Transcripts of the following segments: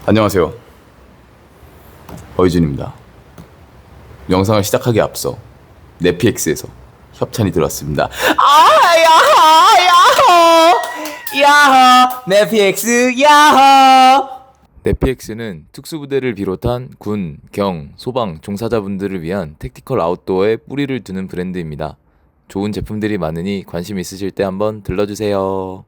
안녕하세요. 어이준입니다. 영상을 시작하기에 앞서 넷플릭스에서 협찬이 들어왔습니다. 야호 넷플릭스 야호. 넷플릭스는 특수부대를 비롯한 군, 경, 소방, 종사자분들을 위한 택티컬 아웃도어에 뿌리를 두는 브랜드입니다. 좋은 제품들이 많으니 관심 있으실 때 한번 들러주세요.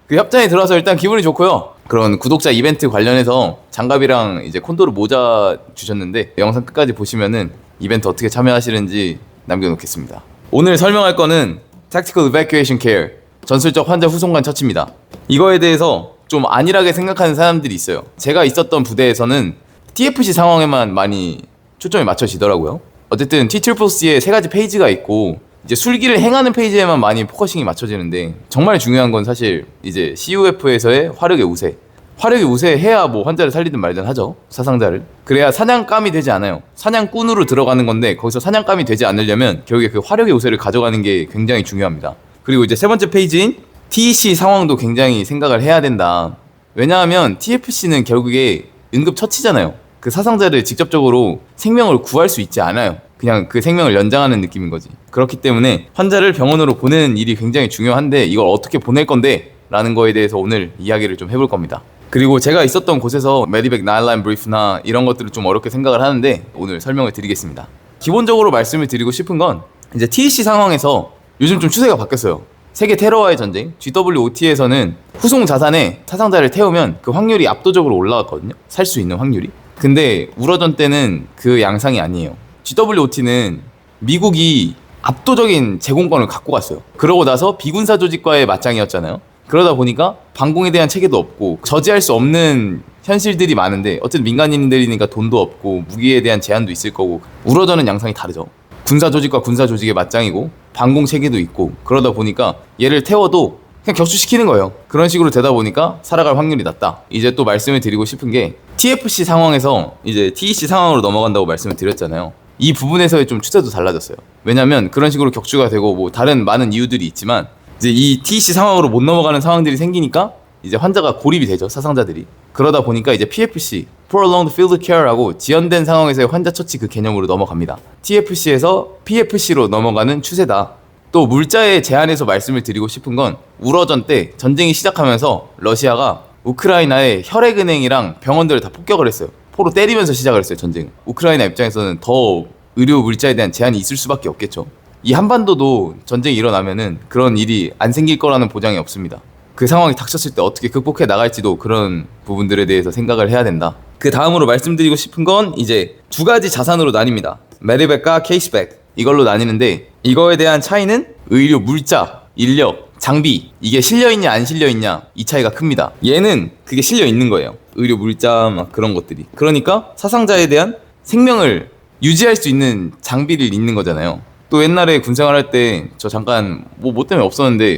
그 협찬이 들어와서 일단 기분이 좋고요. 그런 구독자 이벤트 관련해서 장갑이랑 이제 콘도르 모자 주셨는데 영상 끝까지 보시면은 이벤트 어떻게 참여하시는지 남겨놓겠습니다. 오늘 설명할 거는 Tactical Evacuation Care, 전술적 환자 후송관 처치입니다. 이거에 대해서 좀 안일하게 생각하는 사람들이 있어요. 제가 있었던 부대에서는 TFC 상황에만 많이 초점이 맞춰지더라고요. 어쨌든 T-CC에 3가지 페이지가 있고 이제 술기를 행하는 페이지에만 많이 포커싱이 맞춰지는데 정말 중요한 건 사실 이제 CUF에서의 화력의 우세. 화력의 우세 해야 뭐 환자를 살리든 말든 하죠. 사상자를. 그래야 사냥감이 되지 않아요. 사냥꾼으로 들어가는 건데 거기서 사냥감이 되지 않으려면 결국에 그 화력의 우세를 가져가는 게 굉장히 중요합니다. 그리고 이제 3번째 페이지인 TEC 상황도 굉장히 생각을 해야 된다. 왜냐하면 TFC는 결국에 응급처치잖아요. 그 사상자를 직접적으로 생명을 구할 수 있지 않아요. 그냥 그 생명을 연장하는 느낌인 거지. 그렇기 때문에 환자를 병원으로 보내는 일이 굉장히 중요한데 이걸 어떻게 보낼 건데? 라는 거에 대해서 오늘 이야기를 좀 해볼 겁니다. 그리고 제가 있었던 곳에서 메디백 나일라인 브리프나 이런 것들을 좀 어렵게 생각을 하는데 오늘 설명을 드리겠습니다. 기본적으로 말씀을 드리고 싶은 건 이제 TEC 상황에서 요즘 좀 추세가 바뀌었어요. 세계 테러와의 전쟁, GWOT에서는 후송 자산에 사상자를 태우면 그 확률이 압도적으로 올라갔거든요. 살 수 있는 확률이. 근데 우러전 때는 그 양상이 아니에요. GWOT는 미국이 압도적인 제공권을 갖고 갔어요. 그러고 나서 비군사 조직과의 맞짱이었잖아요. 그러다 보니까 방공에 대한 체계도 없고 저지할 수 없는 현실들이 많은데 어쨌든 민간인들이니까 돈도 없고 무기에 대한 제한도 있을 거고 우러저는 양상이 다르죠. 군사 조직과 군사 조직의 맞짱이고 방공 체계도 있고 그러다 보니까 얘를 태워도 그냥 격추시키는 거예요. 그런 식으로 되다 보니까 살아갈 확률이 낮다. 이제 또 말씀을 드리고 싶은 게 TFC 상황에서 이제 TEC 상황으로 넘어간다고 말씀을 드렸잖아요. 이 부분에서의 좀 추세도 달라졌어요. 왜냐면 그런 식으로 격추가 되고 뭐 다른 많은 이유들이 있지만 이제 이 TEC 상황으로 못 넘어가는 상황들이 생기니까 이제 환자가 고립이 되죠. 사상자들이. 그러다 보니까 이제 PFC, Prolonged Field Care라고 지연된 상황에서의 환자 처치 그 개념으로 넘어갑니다. TFC에서 PFC로 넘어가는 추세다. 또 물자의 제한에서 말씀을 드리고 싶은 건 우러전 때 전쟁이 시작하면서 러시아가 우크라이나의 혈액은행이랑 병원들을 다 폭격을 했어요. 포로 때리면서 시작을 했어요, 전쟁. 우크라이나 입장에서는 더 의료 물자에 대한 제한이 있을 수밖에 없겠죠. 이 한반도도 전쟁이 일어나면은 그런 일이 안 생길 거라는 보장이 없습니다. 그 상황이 닥쳤을 때 어떻게 극복해 나갈지도 그런 부분들에 대해서 생각을 해야 된다. 그 다음으로 말씀드리고 싶은 건 이제 2가지 자산으로 나뉩니다. 메디백과 케이스백. 이걸로 나뉘는데 이거에 대한 차이는 의료 물자, 인력, 장비 이게 실려있냐 안 실려있냐 이 차이가 큽니다. 얘는 그게 실려있는 거예요. 의료 물자 막 그런 것들이. 그러니까 사상자에 대한 생명을 유지할 수 있는 장비를 있는 거잖아요. 또 옛날에 군생활할 때 저 잠깐 뭐 때문에 없었는데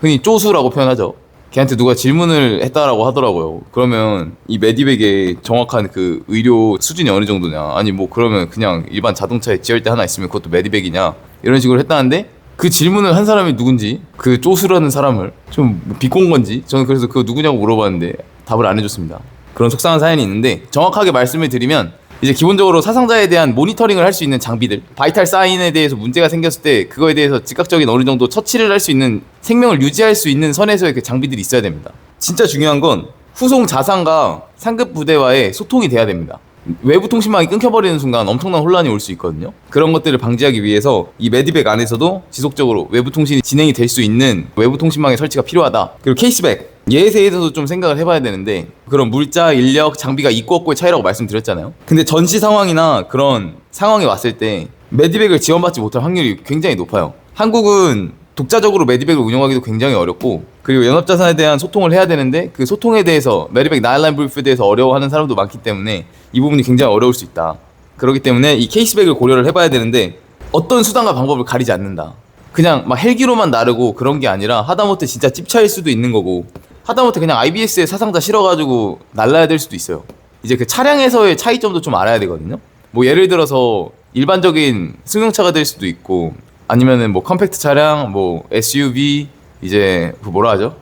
흔히 쪼수라고 표현하죠. 걔한테 누가 질문을 했다라고 하더라고요. 그러면 이 메디백의 정확한 그 의료 수준이 어느 정도냐, 아니 뭐 그러면 그냥 일반 자동차에 지혈대 하나 있으면 그것도 메디백이냐 이런 식으로 했다는데 그 질문을 한 사람이 누군지, 그 쪼수라는 사람을 좀 비꼰 건지 저는 그래서 그거 누구냐고 물어봤는데 답을 안 해줬습니다. 그런 속상한 사연이 있는데 정확하게 말씀을 드리면 이제 기본적으로 사상자에 대한 모니터링을 할 수 있는 장비들, 바이탈 사인에 대해서 문제가 생겼을 때 그거에 대해서 즉각적인 어느 정도 처치를 할 수 있는, 생명을 유지할 수 있는 선에서의 그 장비들이 있어야 됩니다. 진짜 중요한 건 후송 자산과 상급 부대와의 소통이 돼야 됩니다. 외부 통신망이 끊겨버리는 순간 엄청난 혼란이 올 수 있거든요. 그런 것들을 방지하기 위해서 이 메디백 안에서도 지속적으로 외부 통신이 진행이 될 수 있는 외부 통신망의 설치가 필요하다. 그리고 케이스백, 얘에 대해서도 좀 생각을 해봐야 되는데 그런 물자, 인력, 장비가 있고 없고의 차이라고 말씀드렸잖아요. 근데 전시 상황이나 그런 상황이 왔을 때 메디백을 지원받지 못할 확률이 굉장히 높아요. 한국은 독자적으로 메디백을 운영하기도 굉장히 어렵고 그리고 연합자산에 대한 소통을 해야 되는데 그 소통에 대해서 메디백 나일라인 브리프에 대해서 어려워하는 사람도 많기 때문에 이 부분이 굉장히 어려울 수 있다. 그렇기 때문에 이 케이스백을 고려를 해봐야 되는데 어떤 수단과 방법을 가리지 않는다. 그냥 막 헬기로만 나르고 그런 게 아니라 하다못해 진짜 찝차일 수도 있는 거고 하다못해 그냥 IBS에 사상자 실어가지고 날라야 될 수도 있어요. 이제 그 차량에서의 차이점도 좀 알아야 되거든요. 뭐 예를 들어서 일반적인 승용차가 될 수도 있고 아니면은 뭐 컴팩트 차량, 뭐 SUV, 이제 그 뭐라 하죠?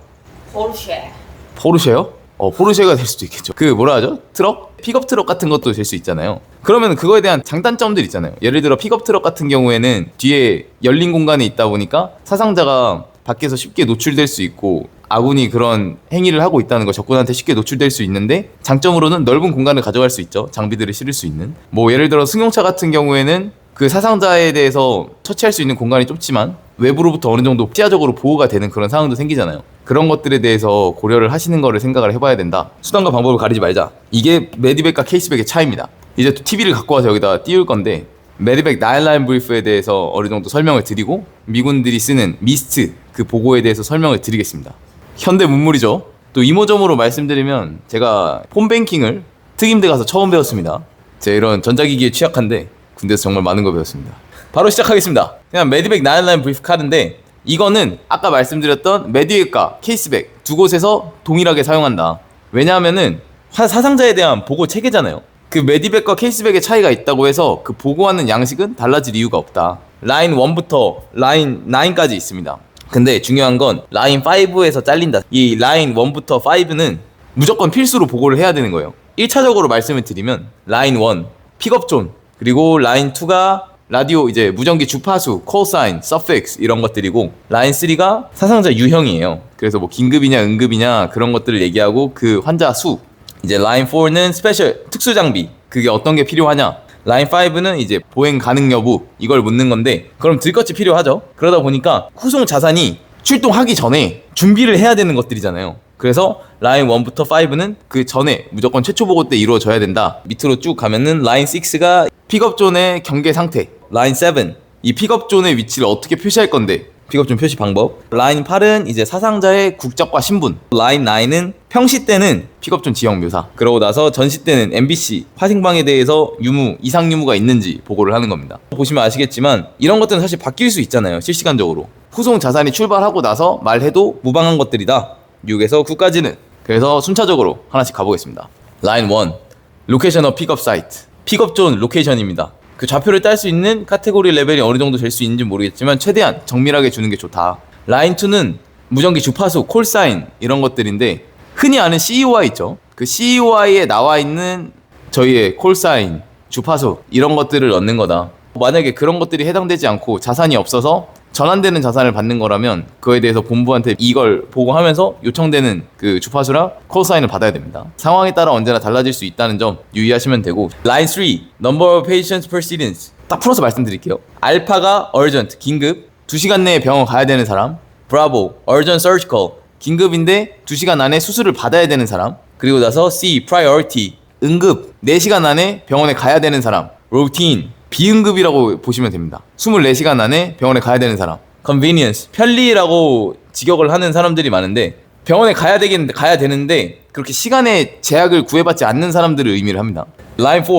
포르쉐. 포르쉐요? 포르쉐가 될 수도 있겠죠. 그 뭐라 하죠? 트럭? 픽업 트럭 같은 것도 될 수 있잖아요. 그러면 그거에 대한 장단점들 있잖아요. 예를 들어 픽업 트럭 같은 경우에는 뒤에 열린 공간이 있다 보니까 사상자가 밖에서 쉽게 노출될 수 있고 아군이 그런 행위를 하고 있다는 거 적군한테 쉽게 노출될 수 있는데, 장점으로는 넓은 공간을 가져갈 수 있죠. 장비들을 실을 수 있는. 뭐 예를 들어 승용차 같은 경우에는 그 사상자에 대해서 처치할 수 있는 공간이 좁지만 외부로부터 어느 정도 시야적으로 보호가 되는 그런 상황도 생기잖아요. 그런 것들에 대해서 고려를 하시는 거를 생각을 해봐야 된다. 수단과 방법을 가리지 말자. 이게 메디백과 케이스백의 차이입니다. 이제 또 TV를 갖고 와서 여기다 띄울 건데, 메디백 나일라인 브리프에 대해서 어느 정도 설명을 드리고 미군들이 쓰는 미스트 그 보고에 대해서 설명을 드리겠습니다. 현대 문물이죠. 또 이모저모로 말씀드리면 제가 폰뱅킹을 특임대 가서 처음 배웠습니다. 제가 이런 전자기기에 취약한데 군대에서 정말 많은 거 배웠습니다. 바로 시작하겠습니다. 그냥 메디백 나일라인 브리프 카드인데, 이거는 아까 말씀드렸던 메디백과 케이스백 두 곳에서 동일하게 사용한다. 왜냐하면은 사상자에 대한 보고 체계잖아요. 그 메디백과 케이스백의 차이가 있다고 해서 그 보고하는 양식은 달라질 이유가 없다. 라인 1부터 라인 9까지 있습니다. 근데 중요한 건 라인 5에서 잘린다. 이 라인 1부터 5는 무조건 필수로 보고를 해야 되는 거예요. 1차적으로 말씀을 드리면 라인 1 픽업존, 그리고 라인 2가 라디오 이제 무전기 주파수, 콜사인, 서픽스 이런 것들이고, 라인 3가 사상자 유형이에요. 그래서 뭐 긴급이냐 응급이냐 그런 것들을 얘기하고 그 환자 수. 이제 라인 4는 스페셜 특수 장비, 그게 어떤 게 필요하냐. 라인 5는 이제 보행 가능 여부, 이걸 묻는 건데, 그럼 들것이 필요하죠. 그러다 보니까 후송 자산이 출동하기 전에 준비를 해야 되는 것들이잖아요. 그래서 라인 1부터 5는 그 전에 무조건 최초 보고 때 이루어져야 된다. 밑으로 쭉 가면은 라인 6가 픽업존의 경계 상태, 라인 7 이 픽업존의 위치를 어떻게 표시할 건데 픽업존 표시 방법, 라인 8은 이제 사상자의 국적과 신분, 라인 9은 평시 때는 픽업존 지형 묘사, 그러고 나서 전시 때는 MBC 화생방에 대해서 유무, 이상 유무가 있는지 보고를 하는 겁니다. 보시면 아시겠지만 이런 것들은 사실 바뀔 수 있잖아요. 실시간적으로 후송 자산이 출발하고 나서 말해도 무방한 것들이다. 6에서 9까지는. 그래서 순차적으로 하나씩 가보겠습니다. 라인 1 로케이션 업 픽업 사이트, 픽업존 로케이션입니다. 그 좌표를 딸 수 있는 카테고리 레벨이 어느 정도 될 수 있는지 모르겠지만 최대한 정밀하게 주는 게 좋다. 라인 2는 무전기 주파수, 콜사인 이런 것들인데, 흔히 아는 CEOI 있죠. 그 CEOI에 나와 있는 저희의 콜사인, 주파수 이런 것들을 넣는 거다. 만약에 그런 것들이 해당되지 않고 자산이 없어서 전환되는 자산을 받는 거라면 그거에 대해서 본부한테 이걸 보고하면서 요청되는 그 주파수랑 콜사인을 받아야 됩니다. 상황에 따라 언제나 달라질 수 있다는 점 유의하시면 되고, 라인 3 Number of patients per sequence 딱 풀어서 말씀드릴게요. 알파가 urgent 긴급, 2시간 내에 병원 가야 되는 사람. 브라보 urgent surgical 긴급인데 2시간 안에 수술을 받아야 되는 사람. 그리고 나서 C priority 응급, 4시간 안에 병원에 가야 되는 사람. routine 비응급이라고 보시면 됩니다. 24시간 안에 병원에 가야 되는 사람. convenience 편리라고 직역을 하는 사람들이 많은데, 병원에 가야 되는데 그렇게 시간의 제약을 구애받지 않는 사람들을 의미를 합니다. 라인 4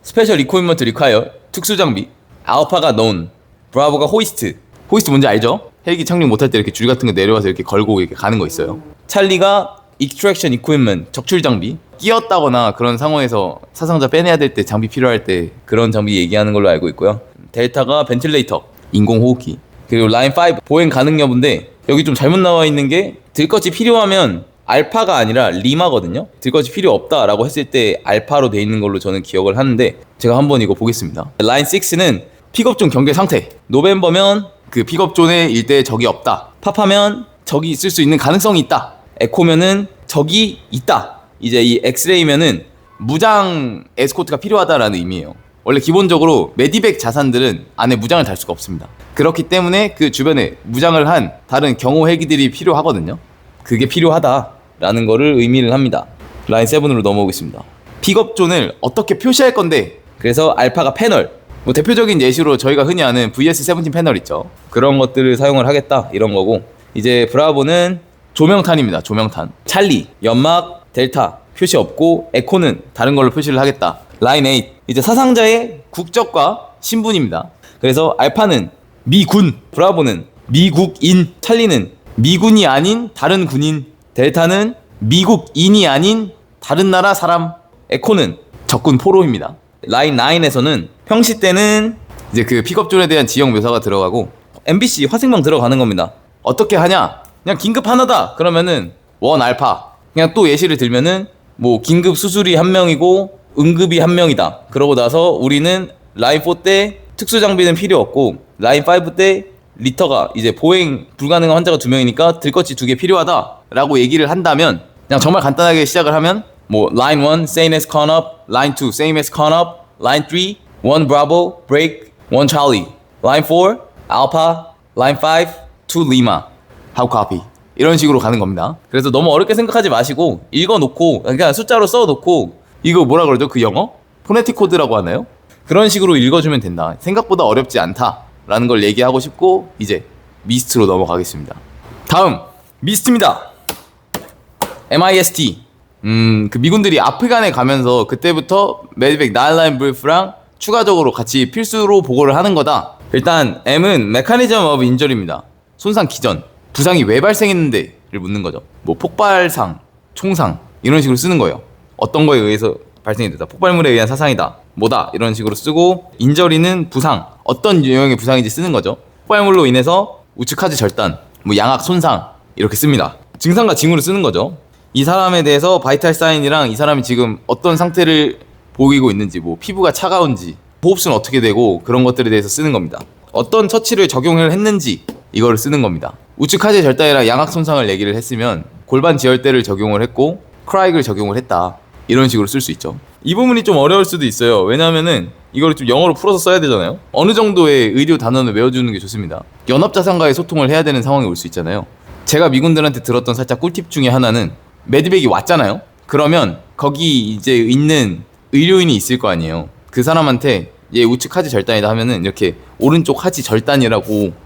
special equipment require 특수 장비. 알파가 known, 브라보가 호이스트. 호이스트 뭔지 알죠? 헬기 착륙 못할 때 이렇게 줄 같은 거 내려와서 이렇게 걸고 이렇게 가는 거 있어요. 찰리가 extraction equipment 적출 장비. 끼었다거나 그런 상황에서 사상자 빼내야 될 때 장비 필요할 때 그런 장비 얘기하는 걸로 알고 있고요. 델타가 벤틸레이터, 인공호흡기. 그리고 라인 5 보행 가능 여부인데, 여기 좀 잘못 나와 있는 게 들것이 필요하면 알파가 아니라 리마거든요. 들것이 필요 없다라고 했을 때 알파로 돼 있는 걸로 저는 기억을 하는데, 제가 한번 이거 보겠습니다. 라인 6는 픽업존 경계 상태. 노벤버면 그 픽업존에 일대에 적이 없다. 팝하면 적이 있을 수 있는 가능성이 있다. 에코면은 적이 있다. 이제 이 엑스레이면은 무장 에스코트가 필요하다라는 의미예요. 원래 기본적으로 메디백 자산들은 안에 무장을 달 수가 없습니다. 그렇기 때문에 그 주변에 무장을 한 다른 경호 헬기들이 필요하거든요. 그게 필요하다라는 거를 의미를 합니다. 라인 7으로 넘어오겠습니다. 픽업존을 어떻게 표시할 건데, 그래서 알파가 패널, 뭐 대표적인 예시로 저희가 흔히 아는 VS-17 패널 있죠. 그런 것들을 사용을 하겠다 이런 거고, 이제 브라보는 조명탄입니다. 조명탄. 찰리, 연막, 델타 표시 없고, 에코는 다른 걸로 표시를 하겠다. 라인 8 이제 사상자의 국적과 신분입니다. 그래서 알파는 미군, 브라보는 미국인, 찰리는 미군이 아닌 다른 군인, 델타는 미국인이 아닌 다른 나라 사람, 에코는 적군 포로입니다. 라인 9에서는 평시 때는 이제 그 픽업존에 대한 지형 묘사가 들어가고, MBC 화생방 들어가는 겁니다. 어떻게 하냐? 그냥 긴급 하나다 그러면은 1 알파 그냥 또 예시를 들면은 뭐 긴급 수술이 한 명이고 응급이 한 명이다. 그러고 나서 우리는 라인 4 때 특수 장비는 필요 없고 라인 5 때 리터가 이제 보행 불가능한 환자가 2명이니까 들것이 2개 필요하다라고 얘기를 한다면 그냥 정말 간단하게 시작을 하면 뭐 line 1 same as con up, line 2 same as con up, line 3 1 bravo, break, 1 charlie, line 4 alpha, line 5 2 lima, how copy 이런 식으로 가는 겁니다. 그래서 너무 어렵게 생각하지 마시고 읽어놓고 그냥 숫자로 써놓고 이거 뭐라 그러죠? 그 영어? 포네틱 코드라고 하나요? 그런 식으로 읽어주면 된다. 생각보다 어렵지 않다라는 걸 얘기하고 싶고 이제 미스트로 넘어가겠습니다. 다음 미스트입니다. MIST. 그 미군들이 아프간에 가면서 그때부터 메디백 나일라인 브리프랑 추가적으로 같이 필수로 보고를 하는 거다. 일단 M은 메커니즘 오브 인저리입니다. 손상 기전. 부상이 왜 발생했는데를 묻는 거죠. 뭐 폭발상, 총상 이런 식으로 쓰는 거예요. 어떤 거에 의해서 발생이 됐다. 폭발물에 의한 사상이다. 뭐다. 이런 식으로 쓰고 인저리는 부상. 어떤 유형의 부상인지 쓰는 거죠. 폭발물로 인해서 우측 하지 절단, 뭐 양악 손상 이렇게 씁니다. 증상과 징후를 쓰는 거죠. 이 사람에 대해서 바이탈 사인이랑 이 사람이 지금 어떤 상태를 보이고 있는지, 뭐 피부가 차가운지, 호흡수는 어떻게 되고 그런 것들에 대해서 쓰는 겁니다. 어떤 처치를 적용을 했는지 이거를 쓰는 겁니다. 우측 하지 절단이랑 양악 손상을 얘기를 했으면 골반 지혈대를 적용을 했고 크라이크를 적용을 했다. 이런 식으로 쓸 수 있죠. 이 부분이 좀 어려울 수도 있어요. 왜냐하면은 이걸 좀 영어로 풀어서 써야 되잖아요. 어느 정도의 의료 단어는 외워주는 게 좋습니다. 연합자산과의 소통을 해야 되는 상황이 올 수 있잖아요. 제가 미군들한테 들었던 살짝 꿀팁 중에 하나는 메디백이 왔잖아요. 그러면 거기 이제 있는 의료인이 있을 거 아니에요. 그 사람한테 얘 우측 하지 절단이다 하면은 이렇게 오른쪽 하지 절단이라고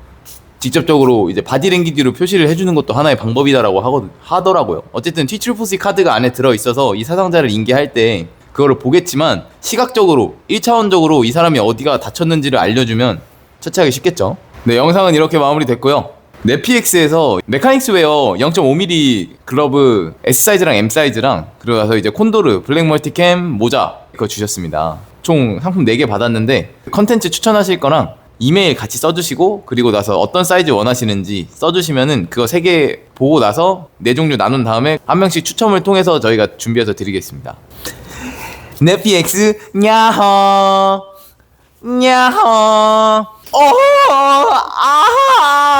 직접적으로 이제 바디랭귀지로 표시를 해주는 것도 하나의 방법이다라고 하더라고요. 어쨌든 T-Triple-C 카드가 안에 들어있어서 이 사상자를 인계할 때 그거를 보겠지만 시각적으로 1차원적으로 이 사람이 어디가 다쳤는지를 알려주면 처치하기 쉽겠죠. 네, 영상은 이렇게 마무리됐고요. 네피엑스에서 메카닉스 웨어 0.5mm 글러브 S 사이즈랑 M 사이즈랑 그리고 나서 이제 콘도르 블랙 멀티캠 모자 그거 주셨습니다. 총 상품 4개 받았는데 컨텐츠 추천하실 거랑 이메일 같이 써주시고 그리고 나서 어떤 사이즈 원하시는지 써주시면은 그거 3개 보고 나서 4종류 나눈 다음에 한 명씩 추첨을 통해서 저희가 준비해서 드리겠습니다. 네피엑스 야호 야호 오 아하